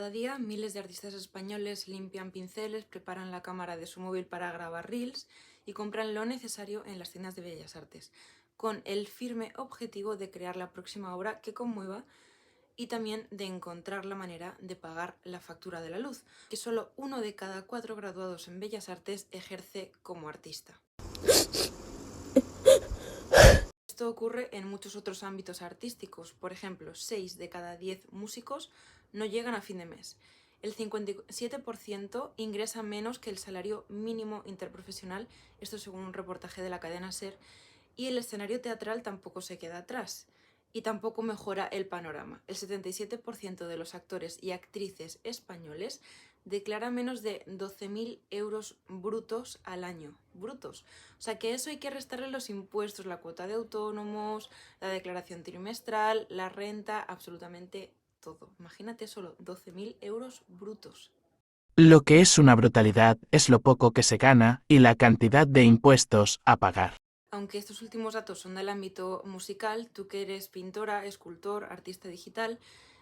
Cada día miles de artistas españoles limpian pinceles, preparan la cámara de su móvil para grabar reels y compran lo necesario en las tiendas de bellas artes, con el firme objetivo de crear la próxima obra que conmueva y también de encontrar la manera de pagar la factura de la luz, que solo 1 de cada 4 graduados en bellas artes ejerce como artista. Esto ocurre en muchos otros ámbitos artísticos. Por ejemplo, 6 de cada 10 músicos no llegan a fin de mes. El 57% ingresa menos que el salario mínimo interprofesional, esto según un reportaje de la cadena SER, y el escenario teatral tampoco se queda atrás. Y tampoco mejora el panorama. El 77% de los actores y actrices españoles declara menos de 12.000 euros brutos al año. Brutos. O sea que eso hay que restarle los impuestos, la cuota de autónomos, la declaración trimestral, la renta, absolutamente todo. Imagínate solo 12.000 euros brutos. Lo que es una brutalidad es lo poco que se gana y la cantidad de impuestos a pagar. Aunque estos últimos datos son del ámbito musical, tú que eres pintora, escultor, artista digital,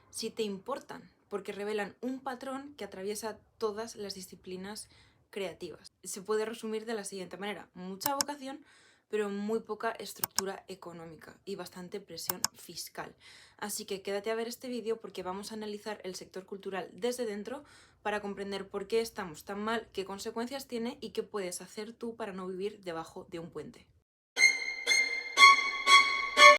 sí te importan, porque revelan un patrón que atraviesa todas las disciplinas creativas. Se puede resumir de la siguiente manera: mucha vocación, pero muy poca estructura económica y bastante presión fiscal. Así que quédate a ver este vídeo porque vamos a analizar el sector cultural desde dentro para comprender por qué estamos tan mal, qué consecuencias tiene y qué puedes hacer tú para no vivir debajo de un puente.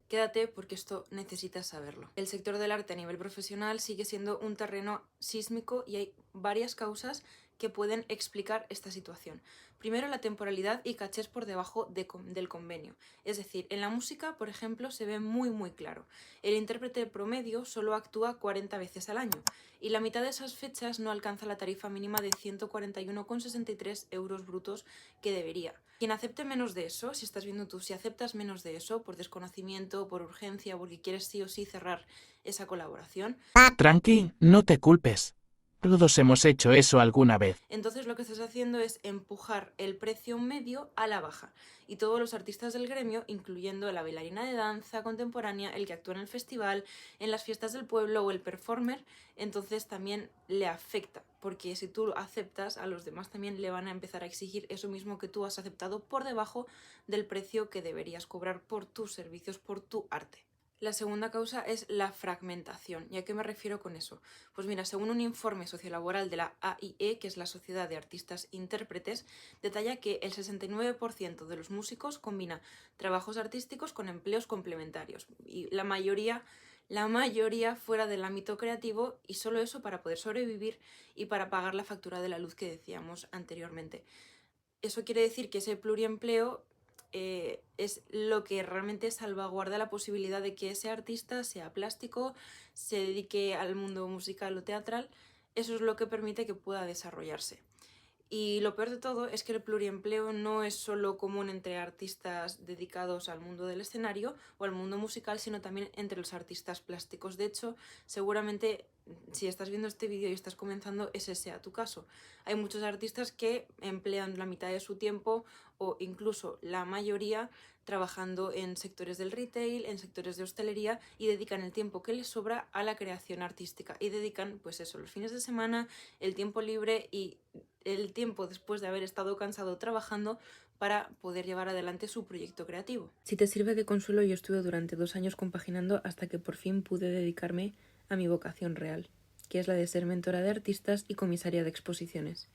Quédate porque esto necesitas saberlo. El sector del arte a nivel profesional sigue siendo un terreno sísmico y hay varias causas que pueden explicar esta situación. Primero, la temporalidad y cachés por debajo del convenio. Es decir, en la música, por ejemplo, se ve muy claro. El intérprete promedio solo actúa 40 veces al año y la mitad de esas fechas no alcanza la tarifa mínima de 141,63 euros brutos que debería. Quien acepte menos de eso, si estás viendo tú, si aceptas menos de eso por desconocimiento, por urgencia, porque quieres sí o sí cerrar esa colaboración, Tranqui, no te culpes. Todos hemos hecho eso alguna vez. entonces lo que estás haciendo es empujar el precio medio a la baja. Y todos los artistas del gremio, incluyendo la bailarina de danza contemporánea, el que actúa en el festival, en las fiestas del pueblo o el performer, entonces también le afecta. Porque si tú aceptas, a los demás también le van a empezar a exigir eso mismo que tú has aceptado por debajo del precio que deberías cobrar por tus servicios, por tu arte. La segunda causa es la fragmentación. ¿Y a qué me refiero con eso? Pues mira, según un informe sociolaboral de la AIE, que es la Sociedad de Artistas Intérpretes, detalla que el 69% de los músicos combina trabajos artísticos con empleos complementarios. Y la mayoría fuera del ámbito creativo, y solo eso para poder sobrevivir y para pagar la factura de la luz que decíamos anteriormente. Eso quiere decir que ese pluriempleo es lo que realmente salvaguarda la posibilidad de que ese artista sea plástico, se dedique al mundo musical o teatral. Eso es lo que permite que pueda desarrollarse. Y lo peor de todo es que el pluriempleo no es solo común entre artistas dedicados al mundo del escenario o al mundo musical, sino también entre los artistas plásticos. De hecho, seguramente si estás viendo este vídeo y estás comenzando, ese sea tu caso. Hay muchos artistas que emplean la mitad de su tiempo o incluso la mayoría trabajando en sectores del retail, en sectores de hostelería, y dedican el tiempo que les sobra a la creación artística y dedican pues eso, los fines de semana, el tiempo libre y el tiempo después de haber estado cansado trabajando para poder llevar adelante su proyecto creativo. Si te sirve de consuelo, yo estuve durante 2 años compaginando hasta que por fin pude dedicarme a mi vocación real, que es la de ser mentora de artistas y comisaria de exposiciones.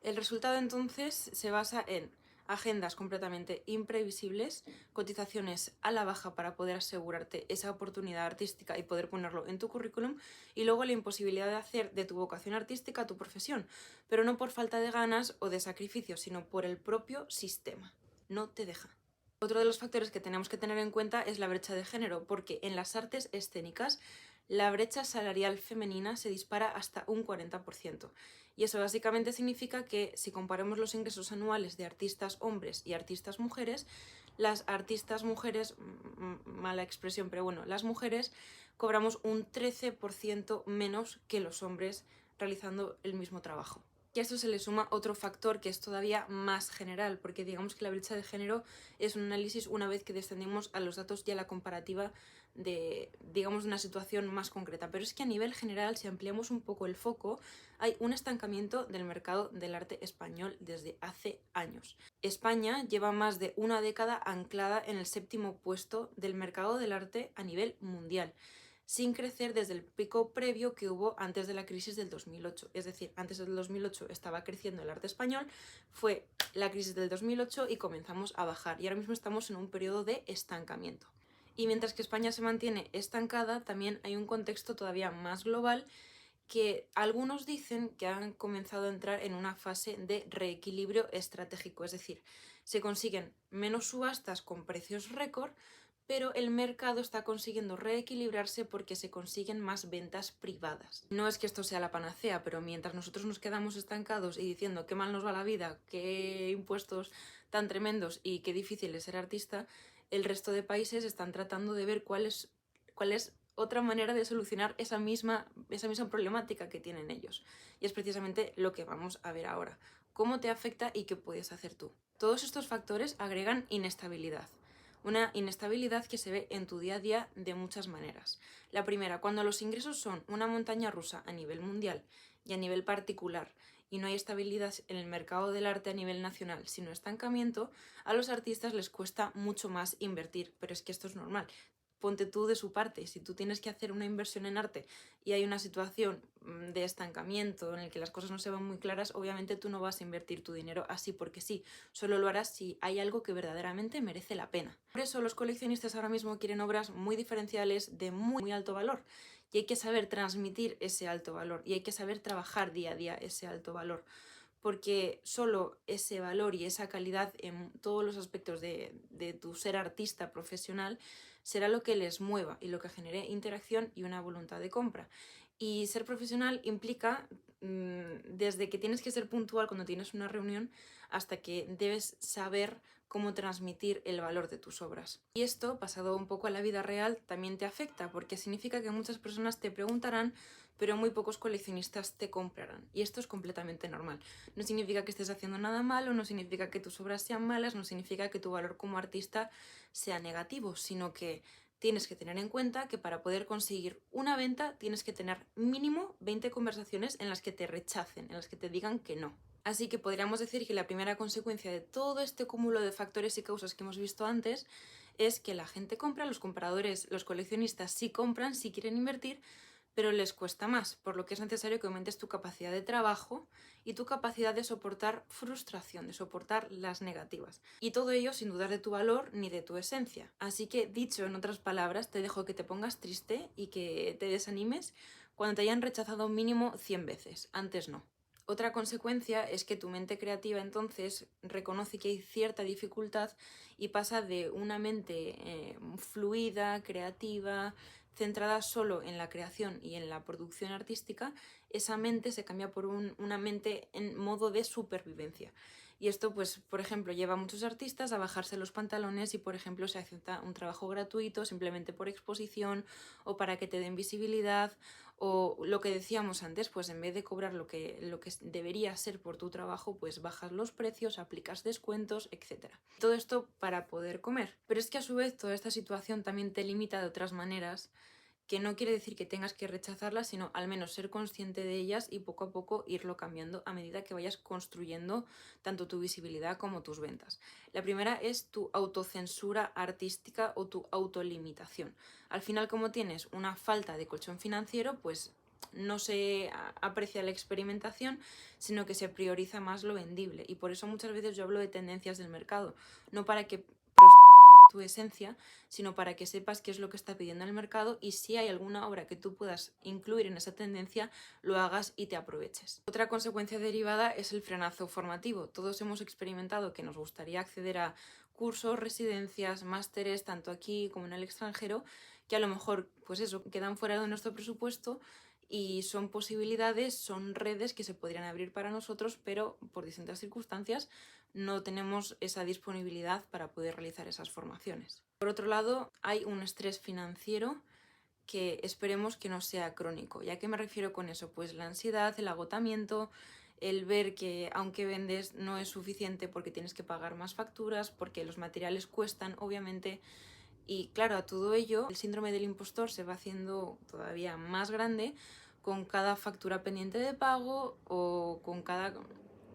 El resultado entonces se basa en agendas completamente imprevisibles, cotizaciones a la baja para poder asegurarte esa oportunidad artística y poder ponerlo en tu currículum, y luego la imposibilidad de hacer de tu vocación artística tu profesión, pero no por falta de ganas o de sacrificio, sino por el propio sistema. No te deja. Otro de los factores que tenemos que tener en cuenta es la brecha de género, porque en las artes escénicas la brecha salarial femenina se dispara hasta un 40%. Y eso básicamente significa que si comparamos los ingresos anuales de artistas hombres y artistas mujeres, las artistas mujeres, mala expresión, pero bueno, las mujeres cobramos un 13% menos que los hombres realizando el mismo trabajo. Y a esto se le suma otro factor que es todavía más general, porque digamos que la brecha de género es un análisis una vez que descendemos a los datos y a la comparativa digamos, una situación más concreta. Pero es que a nivel general, si ampliamos un poco el foco, hay un estancamiento del mercado del arte español desde hace años. España lleva más de una década anclada en el 7º puesto del mercado del arte a nivel mundial, sin crecer desde el pico previo que hubo antes de la crisis del 2008. Es decir, antes del 2008 estaba creciendo el arte español, fue la crisis del 2008 y comenzamos a bajar. Y ahora mismo estamos en un periodo de estancamiento. Y mientras que España se mantiene estancada, también hay un contexto todavía más global que algunos dicen que han comenzado a entrar en una fase de reequilibrio estratégico, es decir, se consiguen menos subastas con precios récord, pero el mercado está consiguiendo reequilibrarse porque se consiguen más ventas privadas. No es que esto sea la panacea, pero mientras nosotros nos quedamos estancados y diciendo qué mal nos va la vida, qué impuestos tan tremendos y qué difícil es ser artista, el resto de países están tratando de ver cuál es otra manera de solucionar esa misma problemática que tienen ellos. Y es precisamente lo que vamos a ver ahora. ¿Cómo te afecta y qué puedes hacer tú? Todos estos factores agregan inestabilidad. Una inestabilidad que se ve en tu día a día de muchas maneras. La primera, cuando los ingresos son una montaña rusa a nivel mundial y a nivel particular y no hay estabilidad en el mercado del arte a nivel nacional, sino estancamiento, a los artistas les cuesta mucho más invertir, pero es que esto es normal. Ponte tú de su parte, si tú tienes que hacer una inversión en arte y hay una situación de estancamiento en el que las cosas no se van muy claras, obviamente tú no vas a invertir tu dinero así porque sí, solo lo harás si hay algo que verdaderamente merece la pena. Por eso los coleccionistas ahora mismo quieren obras muy diferenciales de muy alto valor y hay que saber transmitir ese alto valor y hay que saber trabajar día a día ese alto valor, porque solo ese valor y esa calidad en todos los aspectos de tu ser artista profesional será lo que les mueva y lo que genere interacción y una voluntad de compra. Y ser profesional implica desde que tienes que ser puntual cuando tienes una reunión hasta que debes saber cómo transmitir el valor de tus obras. Y esto, pasado un poco a la vida real, también te afecta, porque significa que muchas personas te preguntarán, pero muy pocos coleccionistas te comprarán. Y esto es completamente normal. No significa que estés haciendo nada malo, no significa que tus obras sean malas, no significa que tu valor como artista sea negativo, sino que tienes que tener en cuenta que para poder conseguir una venta tienes que tener mínimo 20 conversaciones en las que te rechacen, en las que te digan que no. Así que podríamos decir que la primera consecuencia de todo este cúmulo de factores y causas que hemos visto antes es que la gente compra, los compradores, los coleccionistas sí compran, sí quieren invertir, pero les cuesta más, por lo que es necesario que aumentes tu capacidad de trabajo y tu capacidad de soportar frustración, de soportar las negativas. Y todo ello sin dudar de tu valor ni de tu esencia. Así que, dicho en otras palabras, te dejo que te pongas triste y que te desanimes cuando te hayan rechazado mínimo 100 veces, antes no. Otra consecuencia es que tu mente creativa entonces reconoce que hay cierta dificultad y pasa de una mente fluida, creativa, centrada solo en la creación y en la producción artística, esa mente se cambia por una mente en modo de supervivencia. Y esto, pues, por ejemplo, lleva a muchos artistas a bajarse los pantalones y, por ejemplo, se acepta un trabajo gratuito simplemente por exposición o para que te den visibilidad, o lo que decíamos antes, pues en vez de cobrar lo que debería ser por tu trabajo, pues bajas los precios, aplicas descuentos, etc. Todo esto para poder comer. Pero es que a su vez toda esta situación también te limita de otras maneras, que no quiere decir que tengas que rechazarlas, sino al menos ser consciente de ellas y poco a poco irlo cambiando a medida que vayas construyendo tanto tu visibilidad como tus ventas. La primera es tu autocensura artística o tu autolimitación. Al final, como tienes una falta de colchón financiero, pues no se aprecia la experimentación, sino que se prioriza más lo vendible. Y por eso muchas veces yo hablo de tendencias del mercado, no para que tu esencia, sino para que sepas qué es lo que está pidiendo el mercado y si hay alguna obra que tú puedas incluir en esa tendencia, lo hagas y te aproveches. Otra consecuencia derivada es el frenazo formativo. Todos hemos experimentado que nos gustaría acceder a cursos, residencias, másteres, tanto aquí como en el extranjero, que a lo mejor, pues eso, quedan fuera de nuestro presupuesto y son posibilidades, son redes que se podrían abrir para nosotros, pero por distintas circunstancias no tenemos esa disponibilidad para poder realizar esas formaciones. Por otro lado, hay un estrés financiero que esperemos que no sea crónico. ¿Y a qué me refiero con eso? Pues la ansiedad, el agotamiento, el ver que aunque vendes no es suficiente porque tienes que pagar más facturas, porque los materiales cuestan, obviamente, Y claro, a todo ello, el síndrome del impostor se va haciendo todavía más grande con cada factura pendiente de pago o con cada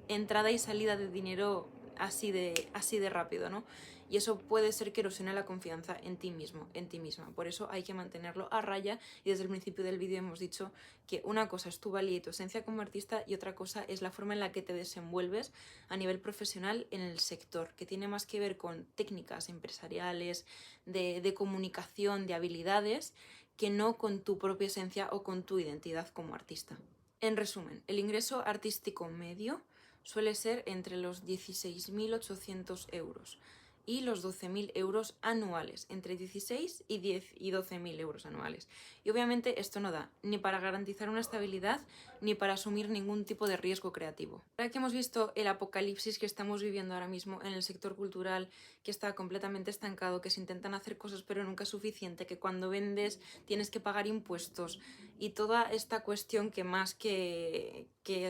entrada y salida de dinero así de rápido, ¿no? Y eso puede ser que erosione la confianza en ti mismo, en ti misma. Por eso hay que mantenerlo a raya, y desde el principio del vídeo hemos dicho que una cosa es tu valía y tu esencia como artista y otra cosa es la forma en la que te desenvuelves a nivel profesional en el sector, que tiene más que ver con técnicas empresariales, de comunicación, de habilidades, que no con tu propia esencia o con tu identidad como artista. En resumen, el ingreso artístico medio suele ser entre los 16.800 euros y los 12.000 euros anuales, entre 16 y 12.000 euros anuales. Y obviamente esto no da ni para garantizar una estabilidad ni para asumir ningún tipo de riesgo creativo. Ahora que hemos visto el apocalipsis que estamos viviendo ahora mismo en el sector cultural, que está completamente estancado, que se intentan hacer cosas pero nunca es suficiente, que cuando vendes tienes que pagar impuestos y toda esta cuestión que más que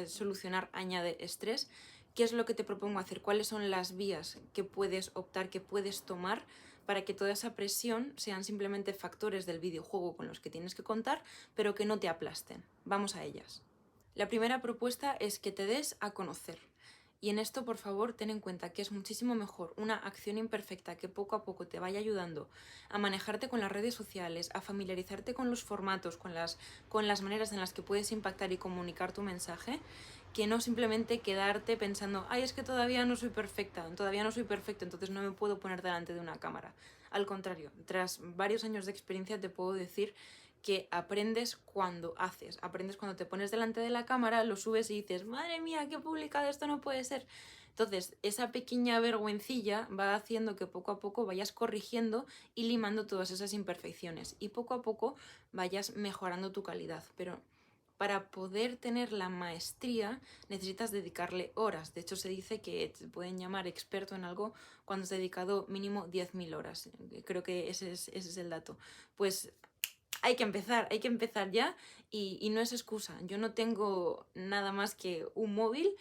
solucionar añade estrés, ¿qué es lo que te propongo hacer? ¿Cuáles son las vías que puedes optar, que puedes tomar para que toda esa presión sean simplemente factores del videojuego con los que tienes que contar, pero que no te aplasten? Vamos a ellas. La primera propuesta es que te des a conocer. Y en esto, por favor, ten en cuenta que es muchísimo mejor una acción imperfecta que poco a poco te vaya ayudando a manejarte con las redes sociales, a familiarizarte con los formatos, con las maneras en las que puedes impactar y comunicar tu mensaje, que no simplemente quedarte pensando, ay, es que todavía no soy perfecta, todavía no soy perfecto, entonces no me puedo poner delante de una cámara. Al contrario, tras varios años de experiencia te puedo decir que aprendes cuando haces, aprendes cuando te pones delante de la cámara, lo subes y dices, madre mía, qué publicado, esto no puede ser. Entonces, esa pequeña vergüencilla va haciendo que poco a poco vayas corrigiendo y limando todas esas imperfecciones y poco a poco vayas mejorando tu calidad. Pero para poder tener la maestría necesitas dedicarle horas. De hecho, se dice que te pueden llamar experto en algo cuando has dedicado mínimo 10.000 horas. Creo que ese es el dato. Pues hay que empezar ya y no es excusa. Yo no tengo nada más que un móvil.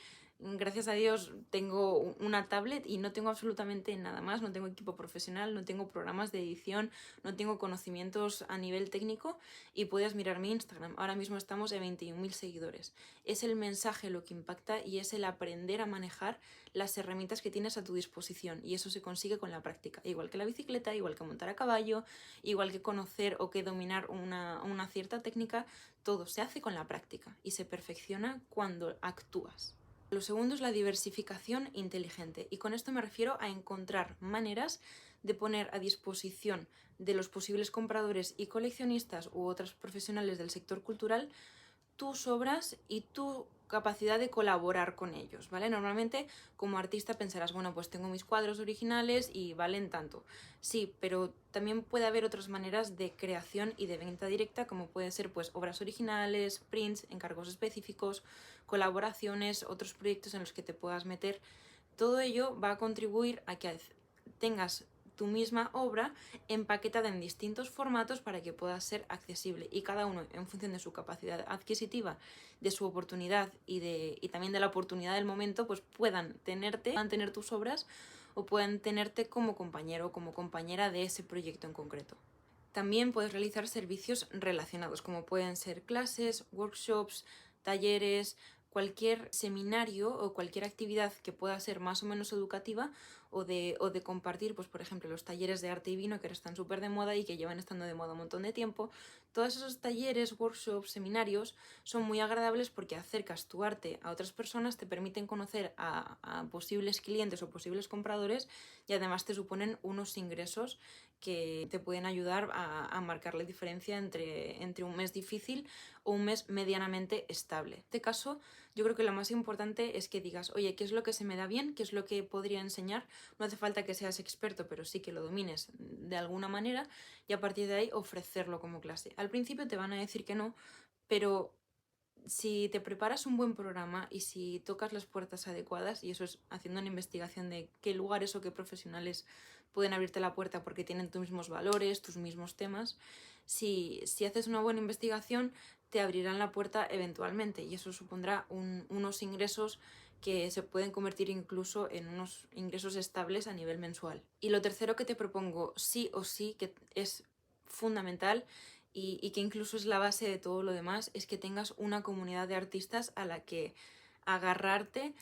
Gracias a Dios tengo una tablet y no tengo absolutamente nada más, no tengo equipo profesional, no tengo programas de edición, no tengo conocimientos a nivel técnico y puedes mirar mi Instagram. Ahora mismo estamos en 21.000 seguidores. Es el mensaje lo que impacta y es el aprender a manejar las herramientas que tienes a tu disposición y eso se consigue con la práctica. Igual que la bicicleta, igual que montar a caballo, igual que conocer o que dominar una cierta técnica, todo se hace con la práctica y se perfecciona cuando actúas. Lo segundo es la diversificación inteligente y con esto me refiero a encontrar maneras de poner a disposición de los posibles compradores y coleccionistas u otros profesionales del sector cultural tus obras y tu capacidad de colaborar con ellos, ¿vale? Normalmente como artista pensarás, bueno, pues tengo mis cuadros originales y valen tanto. Sí, pero también puede haber otras maneras de creación y de venta directa, como pueden ser pues obras originales, prints, encargos específicos, colaboraciones, otros proyectos en los que te puedas meter. Todo ello va a contribuir a que tengas tu misma obra empaquetada en distintos formatos para que pueda ser accesible y cada uno en función de su capacidad adquisitiva, de su oportunidad y también de la oportunidad del momento, pues puedan tener tus obras o puedan tenerte como compañero o como compañera de ese proyecto en concreto. También puedes realizar servicios relacionados, como pueden ser clases, workshops, talleres, cualquier seminario o cualquier actividad que pueda ser más o menos educativa o de compartir, pues por ejemplo, los talleres de arte y vino que ahora están súper de moda y que llevan estando de moda un montón de tiempo. Todos esos talleres, workshops, seminarios son muy agradables porque acercas tu arte a otras personas, te permiten conocer a posibles clientes o posibles compradores y además te suponen unos ingresos que te pueden ayudar a marcar la diferencia entre un mes difícil o un mes medianamente estable. En este caso, yo creo que lo más importante es que digas, oye, ¿qué es lo que se me da bien? ¿Qué es lo que podría enseñar? No hace falta que seas experto, pero sí que lo domines de alguna manera y a partir de ahí ofrecerlo como clase. Al principio te van a decir que no, pero si te preparas un buen programa y si tocas las puertas adecuadas, y eso es haciendo una investigación de qué lugares o qué profesionales pueden abrirte la puerta porque tienen tus mismos valores, tus mismos temas, si haces una buena investigación te abrirán la puerta eventualmente y eso supondrá unos ingresos que se pueden convertir incluso en unos ingresos estables a nivel mensual. Y lo tercero que te propongo sí o sí, que es fundamental y que incluso es la base de todo lo demás, es que tengas una comunidad de artistas a la que agarrarte,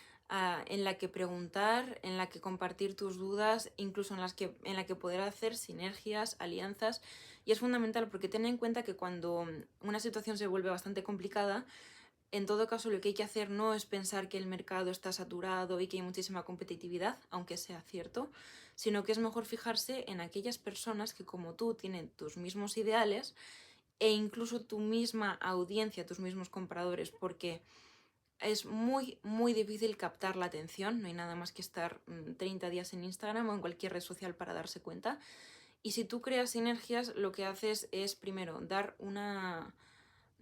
en la que preguntar, en la que compartir tus dudas, incluso en la que poder hacer sinergias, alianzas. Y es fundamental porque ten en cuenta que cuando una situación se vuelve bastante complicada, en todo caso, lo que hay que hacer no es pensar que el mercado está saturado y que hay muchísima competitividad, aunque sea cierto, sino que es mejor fijarse en aquellas personas que, como tú, tienen tus mismos ideales e incluso tu misma audiencia, tus mismos compradores, porque es muy, muy difícil captar la atención. No hay nada más que estar 30 días en Instagram o en cualquier red social para darse cuenta. Y si tú creas sinergias, lo que haces es, primero, dar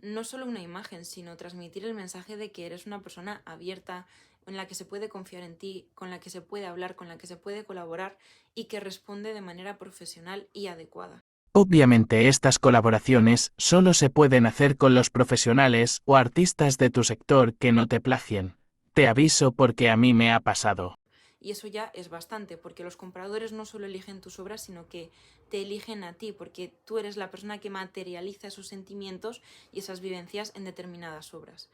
no solo una imagen, sino transmitir el mensaje de que eres una persona abierta, en la que se puede confiar en ti, con la que se puede hablar, con la que se puede colaborar y que responde de manera profesional y adecuada. Obviamente estas colaboraciones solo se pueden hacer con los profesionales o artistas de tu sector que no te plagien. Te aviso porque a mí me ha pasado. Y eso ya es bastante, porque los compradores no solo eligen tus obras, sino que te eligen a ti, porque tú eres la persona que materializa esos sentimientos y esas vivencias en determinadas obras.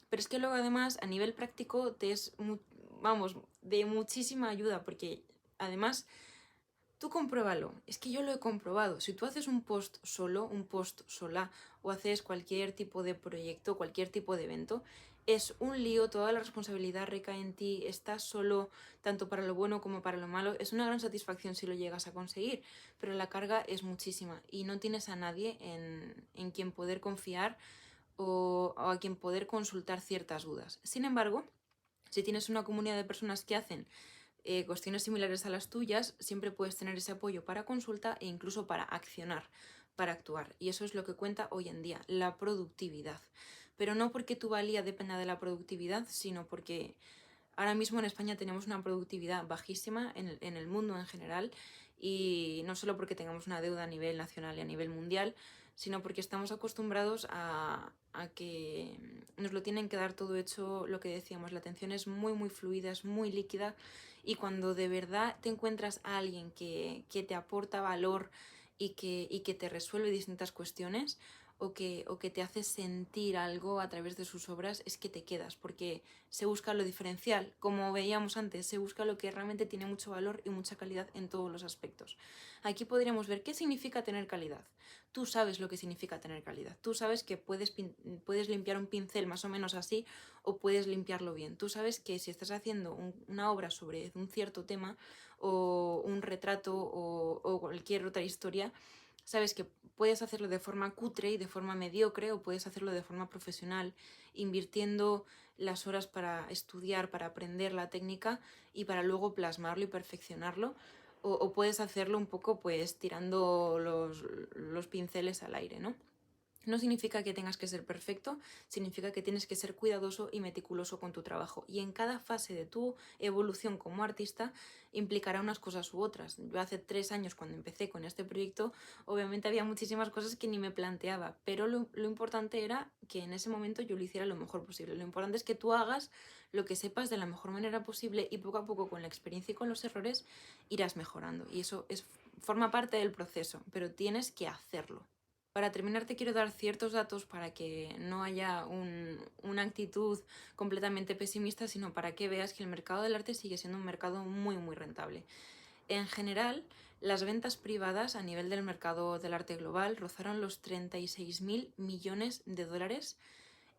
Pero es que luego además a nivel práctico te es, vamos, de muchísima ayuda, porque además tú compruébalo, es que yo lo he comprobado. Si tú haces un post solo, un post sola, o haces cualquier tipo de proyecto, cualquier tipo de evento, es un lío, toda la responsabilidad recae en ti, estás solo tanto para lo bueno como para lo malo. Es una gran satisfacción si lo llegas a conseguir, pero la carga es muchísima y no tienes a nadie en quien poder confiar o a quien poder consultar ciertas dudas. Sin embargo, si tienes una comunidad de personas que hacen cuestiones similares a las tuyas, siempre puedes tener ese apoyo para consulta e incluso para accionar, para actuar. Y eso es lo que cuenta hoy en día, la productividad. Pero no porque tu valía dependa de la productividad, sino porque ahora mismo en España tenemos una productividad bajísima en el mundo en general, y no solo porque tengamos una deuda a nivel nacional y a nivel mundial, sino porque estamos acostumbrados a que nos lo tienen que dar todo hecho. Lo que decíamos, la atención es muy muy fluida, es muy líquida, y cuando de verdad te encuentras a alguien que te aporta valor y que te resuelve distintas cuestiones, o que te hace sentir algo a través de sus obras, es que te quedas, porque se busca lo diferencial, como veíamos antes, se busca lo que realmente tiene mucho valor y mucha calidad en todos los aspectos. Aquí podríamos ver qué significa tener calidad. Tú sabes lo que significa tener calidad, tú sabes que puedes limpiar un pincel más o menos así, o puedes limpiarlo bien. Tú sabes que si estás haciendo una obra sobre un cierto tema, o un retrato, o cualquier otra historia, sabes que puedes hacerlo de forma cutre y de forma mediocre, o puedes hacerlo de forma profesional, invirtiendo las horas para estudiar, para aprender la técnica y para luego plasmarlo y perfeccionarlo. O puedes hacerlo un poco pues tirando los pinceles al aire, ¿no? No significa que tengas que ser perfecto, significa que tienes que ser cuidadoso y meticuloso con tu trabajo. Y en cada fase de tu evolución como artista implicará unas cosas u otras. Yo hace 3 años, cuando empecé con este proyecto, obviamente había muchísimas cosas que ni me planteaba, pero lo importante era que en ese momento yo lo hiciera lo mejor posible. Lo importante es que tú hagas lo que sepas de la mejor manera posible, y poco a poco, con la experiencia y con los errores, irás mejorando. Y eso forma parte del proceso, pero tienes que hacerlo. Para terminar, te quiero dar ciertos datos para que no haya una actitud completamente pesimista, sino para que veas que el mercado del arte sigue siendo un mercado muy, muy rentable. En general, las ventas privadas a nivel del mercado del arte global rozaron los 36.000 millones de dólares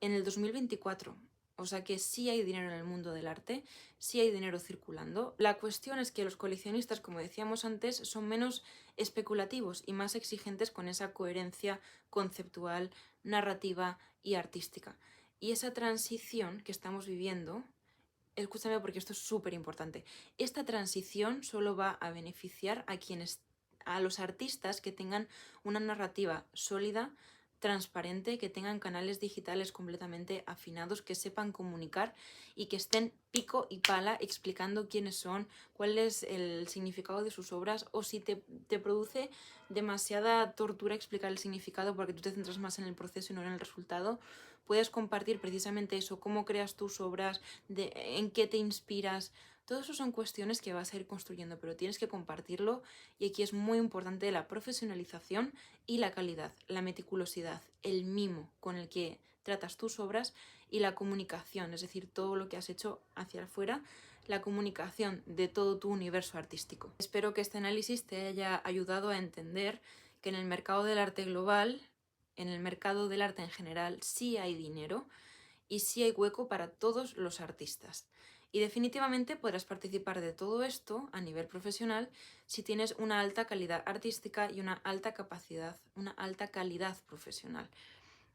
en el 2024. O sea que sí hay dinero en el mundo del arte, sí hay dinero circulando. La cuestión es que los coleccionistas, como decíamos antes, son menos especulativos y más exigentes con esa coherencia conceptual, narrativa y artística. Y esa transición que estamos viviendo, escúchame porque esto es súper importante, esta transición solo va a beneficiar a los artistas que tengan una narrativa sólida, transparente, que tengan canales digitales completamente afinados, que sepan comunicar y que estén pico y pala explicando quiénes son, cuál es el significado de sus obras, o si te produce demasiada tortura explicar el significado porque tú te centras más en el proceso y no en el resultado, puedes compartir precisamente eso, cómo creas tus obras, en qué te inspiras. Todo eso son cuestiones que vas a ir construyendo, pero tienes que compartirlo, y aquí es muy importante la profesionalización y la calidad, la meticulosidad, el mimo con el que tratas tus obras y la comunicación, es decir, todo lo que has hecho hacia afuera, la comunicación de todo tu universo artístico. Espero que este análisis te haya ayudado a entender que en el mercado del arte global, en el mercado del arte en general, sí hay dinero y sí hay hueco para todos los artistas. Y definitivamente podrás participar de todo esto a nivel profesional si tienes una alta calidad artística y una alta capacidad, una alta calidad profesional.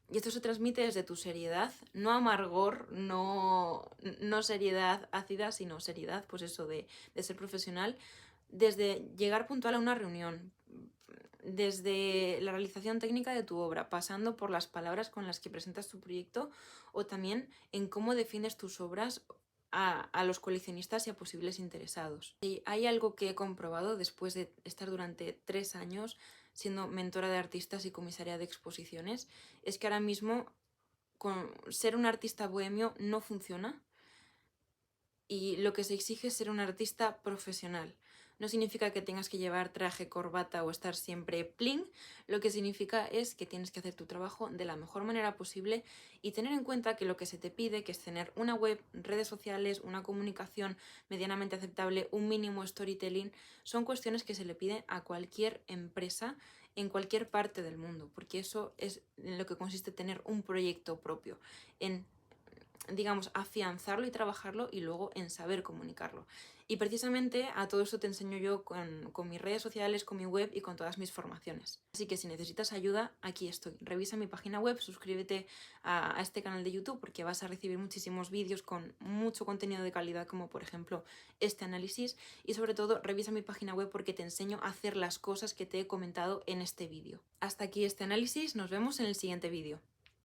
Y esto se transmite desde tu seriedad, no amargor, no seriedad ácida, sino seriedad, pues eso de ser profesional, desde llegar puntual a una reunión, desde la realización técnica de tu obra, pasando por las palabras con las que presentas tu proyecto, o también en cómo defines tus obras a los coleccionistas y a posibles interesados. Y hay algo que he comprobado después de estar durante 3 años siendo mentora de artistas y comisaria de exposiciones, es que ahora mismo ser un artista bohemio no funciona, y lo que se exige es ser un artista profesional. No significa que tengas que llevar traje, corbata o estar siempre pling. Lo que significa es que tienes que hacer tu trabajo de la mejor manera posible y tener en cuenta que lo que se te pide, que es tener una web, redes sociales, una comunicación medianamente aceptable, un mínimo storytelling, son cuestiones que se le pide a cualquier empresa en cualquier parte del mundo, porque eso es en lo que consiste tener un proyecto propio, en, digamos, afianzarlo y trabajarlo, y luego en saber comunicarlo. Y precisamente a todo esto te enseño yo con mis redes sociales, con mi web y con todas mis formaciones. Así que si necesitas ayuda, aquí estoy. Revisa mi página web, suscríbete a este canal de YouTube, porque vas a recibir muchísimos vídeos con mucho contenido de calidad, como por ejemplo este análisis, y sobre todo revisa mi página web porque te enseño a hacer las cosas que te he comentado en este vídeo. Hasta aquí este análisis, nos vemos en el siguiente vídeo.